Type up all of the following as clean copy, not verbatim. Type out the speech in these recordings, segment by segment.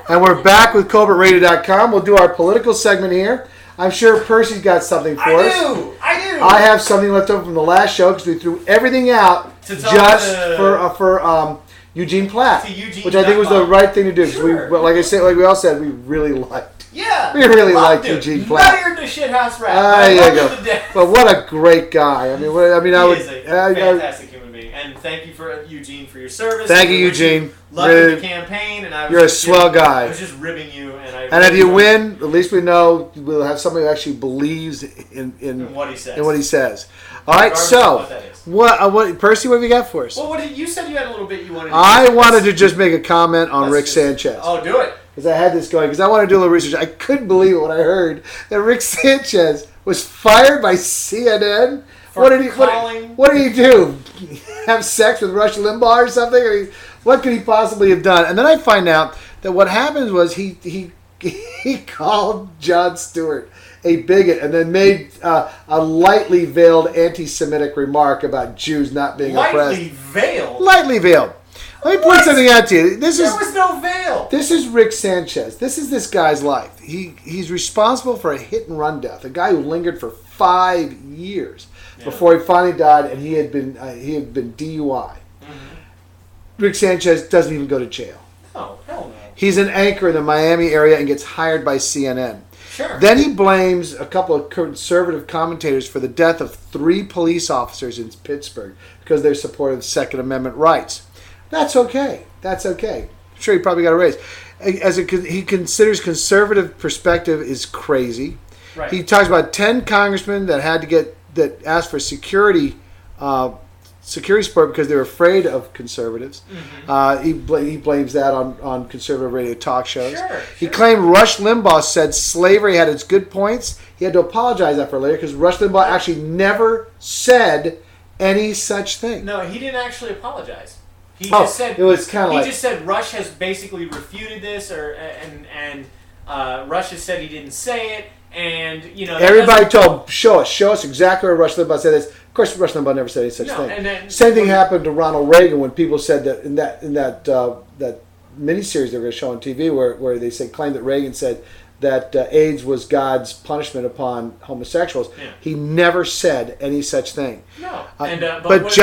And we're back with CobraRadio.com. We'll do our political segment here. I'm sure Percy's got something for us. I do. I have something left over from the last show because we threw everything out just for Eugene Platt, which I think was the right thing to do. Sure. Like we all said, we really liked. Yeah, we really liked Eugene Platt. Better than Shithouse Rat. There you go. But what a great guy! He is a fantastic human being, and thank you for Eugene for your service. Thank you, Eugene. Luck in the campaign, and you're a swell guy. I was just ribbing you, and if you win, at least we know we'll have somebody who actually believes in what he says. In what he says. All right, so what Percy, what have you got for us? Well, you said you had a little bit you wanted to I wanted to just make a comment on Rick Sanchez. Oh, do it. Because I had this going, because I want to do a little research. I couldn't believe it when I heard that Rick Sanchez was fired by CNN. What did he do? Have sex with Rush Limbaugh or something? I mean, what could he possibly have done? And then I find out that what happened was he called Jon Stewart a bigot and then made a lightly veiled anti-Semitic remark about Jews not being oppressed. Lightly veiled? Lightly veiled. Let me point something out to you. There was no veil. This is Rick Sanchez. This is this guy's life. He's responsible for a hit and run death. A guy who lingered for 5 years before he finally died, and he had been DUI. Mm-hmm. Rick Sanchez doesn't even go to jail. Oh, hell no. He's an anchor in the Miami area and gets hired by CNN. Sure. Then he blames a couple of conservative commentators for the death of 3 police officers in Pittsburgh because they're supportive of Second Amendment rights. That's okay. I'm sure he probably got a raise. He considers conservative perspective is crazy. Right. He talks about 10 congressmen that asked for security support because they're afraid of conservatives. Mm-hmm. He blames that on conservative radio talk shows. Sure. He claimed Rush Limbaugh said slavery had its good points. He had to apologize after later because Rush Limbaugh actually never said any such thing. No, he didn't actually apologize. He just said it was kind of like, he just said Rush has basically refuted this, and Rush has said he didn't say it, and everybody told him, show us exactly where Rush Limbaugh said this. Of course, Rush Limbaugh never said any such thing. Same thing happened to Ronald Reagan when people said that in that miniseries they were going to show on TV where they claimed that Reagan said that AIDS was God's punishment upon homosexuals. Yeah. He never said any such thing. No. But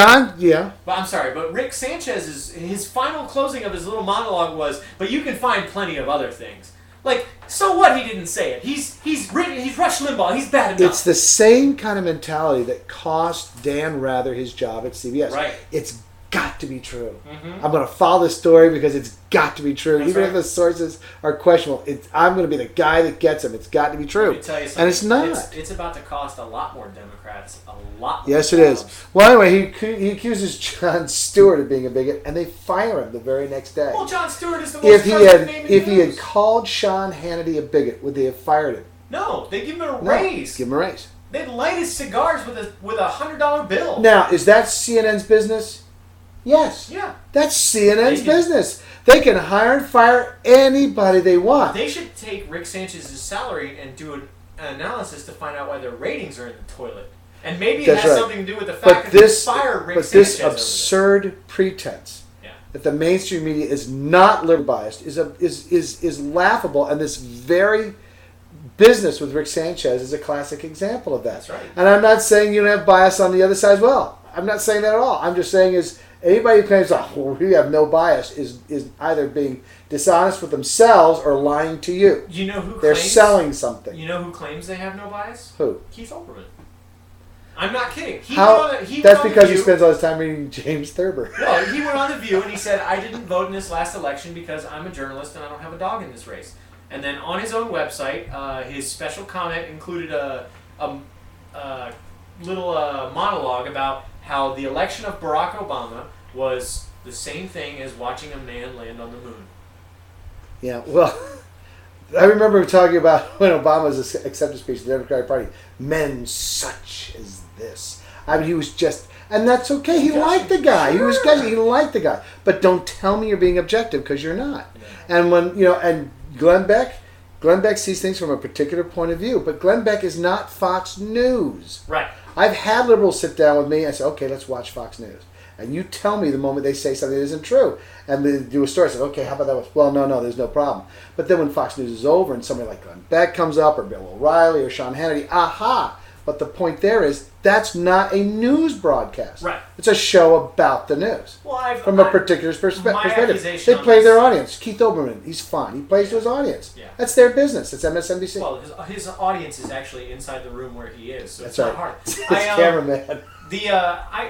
I'm sorry, but Rick Sanchez, his final closing of his little monologue was, but you can find plenty of other things. Like, so what he didn't say it? He's Rush Limbaugh. He's bad enough. It's the same kind of mentality that cost Dan Rather his job at CBS. Right. It's got to be true. Mm-hmm. I'm going to follow this story because it's got to be true. That's Even right. if the sources are questionable, I'm going to be the guy that gets them. It's got to be true. Let me tell you something. And it's not. It's about to cost a lot more Democrats a lot more Yes, it is. Well, anyway, he accuses Jon Stewart of being a bigot, and they fire him the very next day. Well, Jon Stewart is the most trusted name in If the he had news. called Sean Hannity a bigot, would they have fired him? No, they give him a raise. Give him a raise. They'd light his cigars with a $100 bill. Now, is that CNN's business? Yes. Yeah. That's CNN's business. They can hire and fire anybody they want. They should take Rick Sanchez's salary and do an analysis to find out why their ratings are in the toilet. And maybe it has something to do with the fact that they fired Rick Sanchez. But this absurd pretense that the mainstream media is not liberal biased is laughable, and this very business with Rick Sanchez is a classic example of that. That's right. And I'm not saying you don't have bias on the other side as well. I'm not saying that at all. I'm just saying anybody who claims, we have no bias is either being dishonest with themselves or lying to you. You know who They're selling something. You know who claims they have no bias? Who? Keith Olbermann. I'm not kidding. That's because he spends all his time reading James Thurber. Well, he went on The View and he said, I didn't vote in this last election because I'm a journalist and I don't have a dog in this race. And then on his own website, his special comment included a little monologue about how the election of Barack Obama was the same thing as watching a man land on the moon. Yeah, well, I remember talking about when Obama's acceptance speech in the Democratic Party, men such as this. I mean, he was just, and that's okay. He liked the guy. Sure. He was gushing. He liked the guy. But don't tell me you're being objective because you're not. Yeah. And when, and Glenn Beck sees things from a particular point of view, but Glenn Beck is not Fox News. Right. I've had liberals sit down with me and say, okay, let's watch Fox News. And you tell me the moment they say something that isn't true. And they do a story. I said, okay, how about that one? Well, no, there's no problem. But then when Fox News is over and somebody like Glenn Beck comes up or Bill O'Reilly or Sean Hannity, aha. But the point there is that's not a news broadcast. Right. It's a show about the news. Well, from a particular perspective. They play their audience. Keith Olbermann, he's fine. He plays to his audience. Yeah. That's their business. It's MSNBC. Well, his audience is actually inside the room where he is, so that's it's right. not hard. It's cameraman.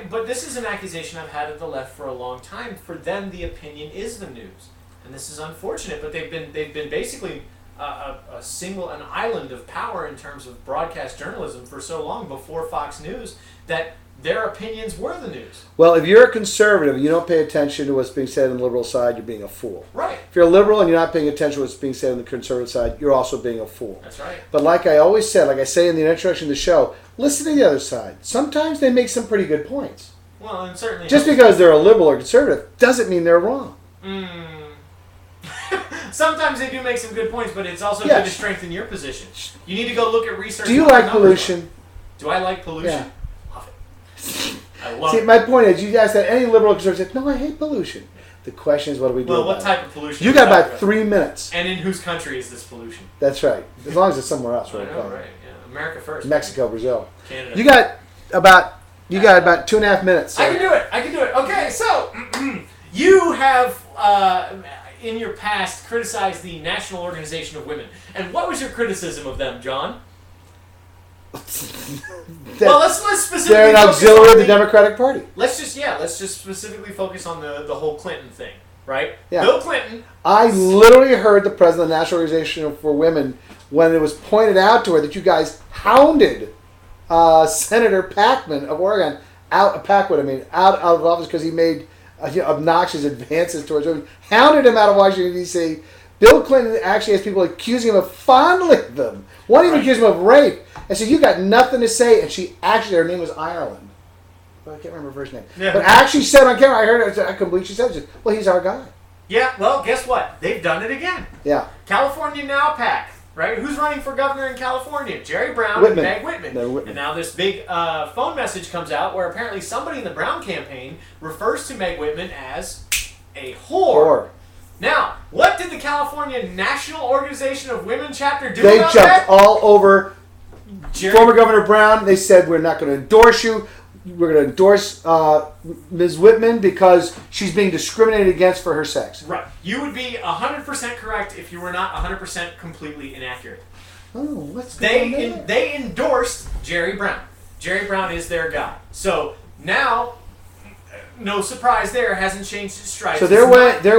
But this is an accusation I've had of the left for a long time. For them, the opinion is the news, and this is unfortunate. But they've been basically an island of power in terms of broadcast journalism for so long before Fox News that their opinions were the news. Well, if you're a conservative and you don't pay attention to what's being said on the liberal side, you're being a fool. Right. If you're a liberal and you're not paying attention to what's being said on the conservative side, you're also being a fool. That's right. But like I always said, like I say in the introduction to the show, listen to the other side. Sometimes they make some pretty good points. Well, and certainly just because they're a liberal or conservative doesn't mean they're wrong. Sometimes they do make some good points, but it's also good to strengthen your position. You need to go look at research. Do you like pollution? Do I like pollution? Yeah. Love it. I love it. See, my point is, you ask that any liberal or conservative says, no, I hate pollution. The question is, what do we do about it? Well, what type of pollution? You got about 3 minutes. And in whose country is this pollution? That's right. As long as it's somewhere else, right? I know, right. Yeah. America first. Mexico, Brazil. Canada. You got about 2.5 minutes. So. I can do it. Okay, so you have in your past criticized the National Organization of Women, and what was your criticism of them, John? Well, let's specifically. They're an auxiliary of the Democratic Party. Let's just specifically focus on the whole Clinton thing, right? Yeah. Bill Clinton. I literally heard the president of the National Organization for Women when it was pointed out to her that you guys hounded Senator Packman of Oregon out of office because he made obnoxious advances towards women. Hounded him out of Washington D.C. Bill Clinton actually has people accusing him of fondling them. One even accused him of rape. And so you got nothing to say. And she actually, her name was Ireland. Well, I can't remember her first name. Yeah. But actually said on camera, I heard her, I couldn't believe she said it. Well, he's our guy. Yeah, well, guess what? They've done it again. Yeah. California Now PAC, right? Who's running for governor in California? Jerry Brown and Meg Whitman. And now this big phone message comes out where apparently somebody in the Brown campaign refers to Meg Whitman as a whore. Now, what did the California National Organization of Women chapter do about that? They jumped all over former Governor Brown. They said, we're not going to endorse you. We're going to endorse Ms. Whitman because she's being discriminated against for her sex. Right. You would be 100% correct if you were not 100% completely inaccurate. Oh, what's going on? They endorsed Jerry Brown. Jerry Brown is their guy. So now, no surprise there, hasn't changed its stripes. So their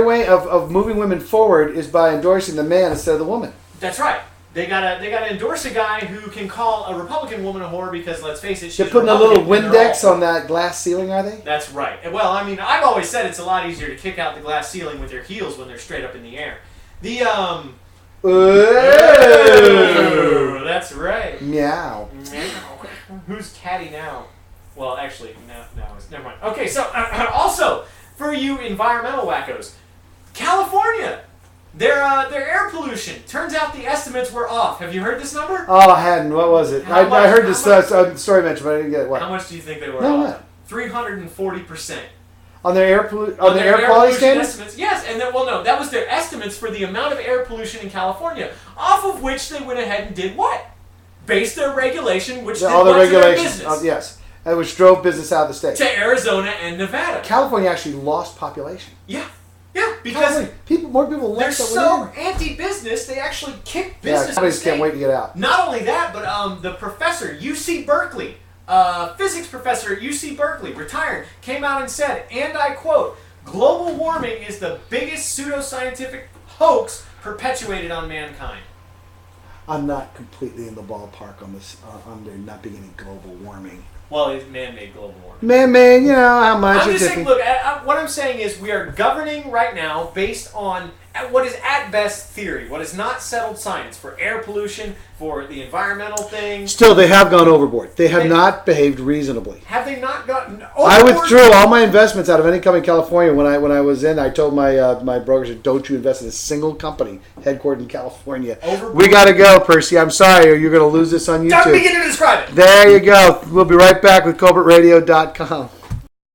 way of moving women forward is by endorsing the man instead of the woman. That's right. They gotta endorse a guy who can call a Republican woman a whore because, let's face it, she's They're putting a little Windex on that glass ceiling, are they? That's right. Well, I mean, I've always said it's a lot easier to kick out the glass ceiling with your heels when they're straight up in the air. That's right. Meow. Who's catty now? Well, actually, now it's never mind. Okay, so also for you environmental wackos, California. Their air pollution. Turns out the estimates were off. Have you heard this number? Oh, I hadn't. What was it? I heard this story mentioned, but I didn't get it. What? How much do you think they were off? 340%. On their air quality standards? Estimates. Yes, and then, that was their estimates for the amount of air pollution in California, off of which they went ahead and did what? Based their regulation, which did what to their business. Yes, which drove business out of the state. To Arizona and Nevada. California actually lost population. Yeah. Yeah, because more people left. They're so anti-business, they actually kick business. Companies can't wait to get out. Not only that, but the professor, UC Berkeley, physics professor at UC Berkeley, retired, came out and said, and I quote, "Global warming is the biggest pseudoscientific hoax perpetuated on mankind." I'm not completely in the ballpark on this, on there not being any global warming. Well, it's man-made global warming. Man-made, how much? I'm just saying, look, what I'm saying is we are governing right now based on what is at best theory, what is not settled science for air pollution, for the environmental thing. Still, they have gone overboard. They have not behaved reasonably. Have they not gotten overboard? I withdrew all my investments out of any company in California when I was in. I told my brokers, don't you invest in a single company headquartered in California. Overboard. We got to go, Percy. I'm sorry, or you're going to lose this on YouTube. Don't begin to describe it. There you go. We'll be right back with CobertRadio.com.